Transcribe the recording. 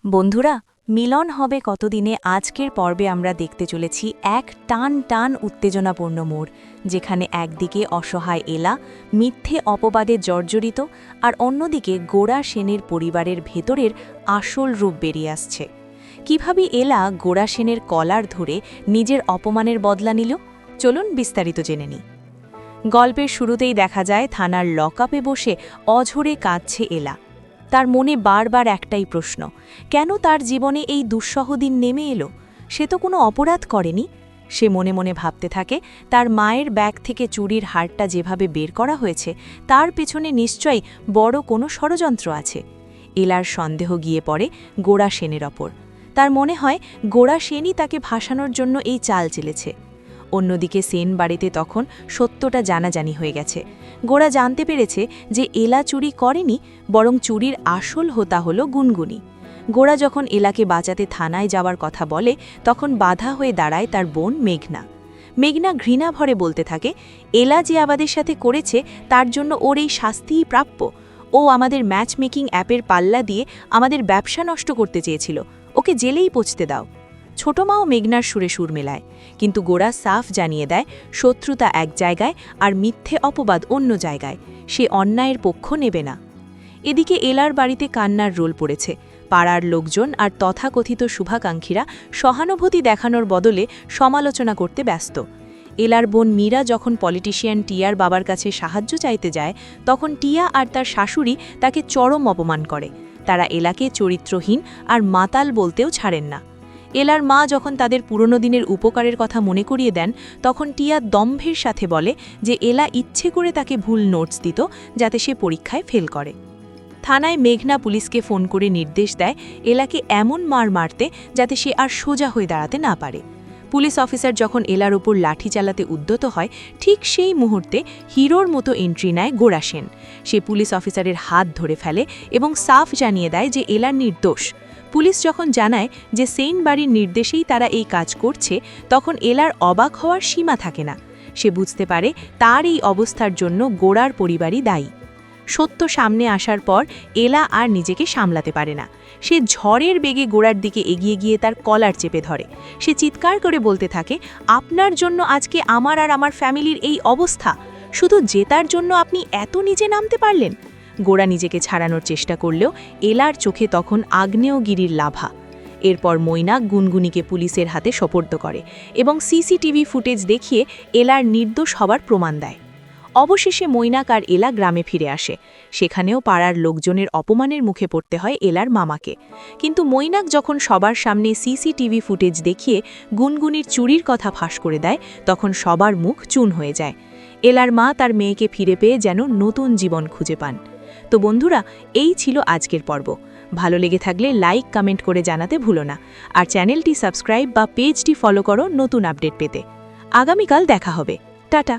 বন্ধুরা, মিলন হবে কতদিনে আজকের পর্বে আমরা দেখতে চলেছি এক টান টান উত্তেজনাপূর্ণ মোড়, যেখানে একদিকে অসহায় এলা মিথ্যে অপবাদে জর্জরিত আর অন্যদিকে গোড়া সেনের পরিবারের ভেতরের আসল রূপ বেরিয়ে আসছে। কিভাবে এলা গোড়া সেনের কলার ধরে নিজের অপমানের বদলা নিল, চলুন বিস্তারিত জেনে নিই। গল্পের শুরুতেই দেখা যায় থানার লকআপে বসে অঝরে কাঁদছে এলা। তার মনে বারবার একটাই প্রশ্ন, কেন তার জীবনে এই দুঃসহ দিন নেমে এলো? সে তো কোনো অপরাধ করেনি। সে মনে মনে ভাবতে থাকে, তার মায়ের ব্যাগ থেকে চুরির হারটা যেভাবে বের করা হয়েছে তার পেছনে নিশ্চয়ই বড় কোনো ষড়যন্ত্র আছে। এলার সন্দেহ গিয়ে পড়ে গোড়া সেনের ওপর। তার মনে হয় গোড়া সেনই তাকে ভাসানোর জন্য এই চাল চেলেছে। অন্যদিকে সেন বাড়িতে তখন সত্যটা জানাজানি হয়ে গেছে। গোড়া জানতে পেরেছে যে এলা চুরি করেনি, বরং চুরির আসল হোতা হল গুনগুনি। গোড়া যখন এলাকে বাঁচাতে থানায় যাওয়ার কথা বলে, তখন বাধা হয়ে দাঁড়ায় তার বোন মেঘনা। মেঘনা ঘৃণা ভরে বলতে থাকে, এলা যে আমাদের সাথে করেছে তার জন্য ওর এই শাস্তিই প্রাপ্য। ও আমাদের ম্যাচ মেকিং অ্যাপের পাল্লা দিয়ে আমাদের ব্যবসা নষ্ট করতে চেয়েছিল, ওকে জেলেই পৌঁছতে দাও। ছোট মাও মেঘনার সুরে সুর মেলায়, কিন্তু গোড়া সাফ জানিয়ে দেয় শত্রুতা এক জায়গায় আর মিথ্যে অপবাদ অন্য জায়গায়। সে অন্যায়ের পক্ষ নেবে না। এদিকে এলার বাড়িতে কান্নার রোল পড়েছে। পাড়ার লোকজন আর তথাকথিত শুভাকাঙ্ক্ষীরা সহানুভূতি দেখানোর বদলে সমালোচনা করতে ব্যস্ত। এলার বোন মীরা যখন পলিটিশিয়ান টিয়ার বাবার কাছে সাহায্য চাইতে যায়, তখন টিয়া আর তার শাশুড়ি তাকে চরম অপমান করে। তারা এলাকে চরিত্রহীন আর মাতাল বলতেও ছাড়েন না। এলার মা যখন তাদের পুরনো দিনের উপকারের কথা মনে করিয়ে দেন, তখন টিয়া দম্ভের সাথে বলে যে এলা ইচ্ছে করে তাকে ভুল নোটস দিত যাতে সে পরীক্ষায় ফেল করে। থানায় মেঘনা পুলিশকে ফোন করে নির্দেশ দেয় এলাকে এমন মার মারতে যাতে সে আর সোজা হয়ে দাঁড়াতে না পারে। পুলিশ অফিসার যখন এলার ওপর লাঠি চালাতে উদ্যত হয়, ঠিক সেই মুহূর্তে হিরোর মতো এন্ট্রি নেয় গোড়া সেন। সে পুলিশ অফিসারের হাত ধরে ফেলে এবং সাফ জানিয়ে দেয় যে এলা নির্দোষ। পুলিশ যখন জানায় যে সেন বাড়ির নির্দেশেই তারা এই কাজ করছে, তখন এলার অবাক হওয়ার সীমা থাকে না। সে বুঝতে পারে তার এই অবস্থার জন্য গোড়ার পরিবারই দায়ী। সত্য সামনে আসার পর এলা আর নিজেকে সামলাতে পারে না। সে ঝড়ের বেগে গোড়ার দিকে এগিয়ে গিয়ে তার কলার চেপে ধরে। সে চিৎকার করে বলতে থাকে, আপনার জন্য আজকে আমার আর আমার ফ্যামিলির এই অবস্থা। শুধু জেতার জন্য আপনি এত নিচে নামতে পারলেন? গোড়া নিজেকে ছাড়ানোর চেষ্টা করলেও এলার চোখে তখন আগ্নেয়গিরির লাভা। এরপর মৈনাক গুনগুনিকে পুলিশের হাতে সোপর্দ করে এবং সিসিটিভি ফুটেজ দেখিয়ে এলার নির্দোষ হবার প্রমাণ দেয়। অবশেষে মৈনাক আর এলা গ্রামে ফিরে আসে। সেখানেও পাড়ার লোকজনের অপমানের মুখে পড়তে হয় এলার মামাকে। কিন্তু মৈনাক যখন সবার সামনে সিসিটিভি ফুটেজ দেখিয়ে গুনগুনির চুরির কথা ফাঁস করে দেয়, তখন সবার মুখ চুন হয়ে যায়। এলার মা তার মেয়েকে ফিরে পেয়ে যেন নতুন জীবন খুঁজে পান। তো বন্ধুরা, এই ছিল আজকের পর্ব। ভালো লেগে থাকলে লাইক কমেন্ট করে জানাতে ভুলো না। আর চ্যানেলটি সাবস্ক্রাইব বা পেজটি ফলো করো নতুন আপডেট পেতে। আগামীকাল দেখা হবে। টাটা।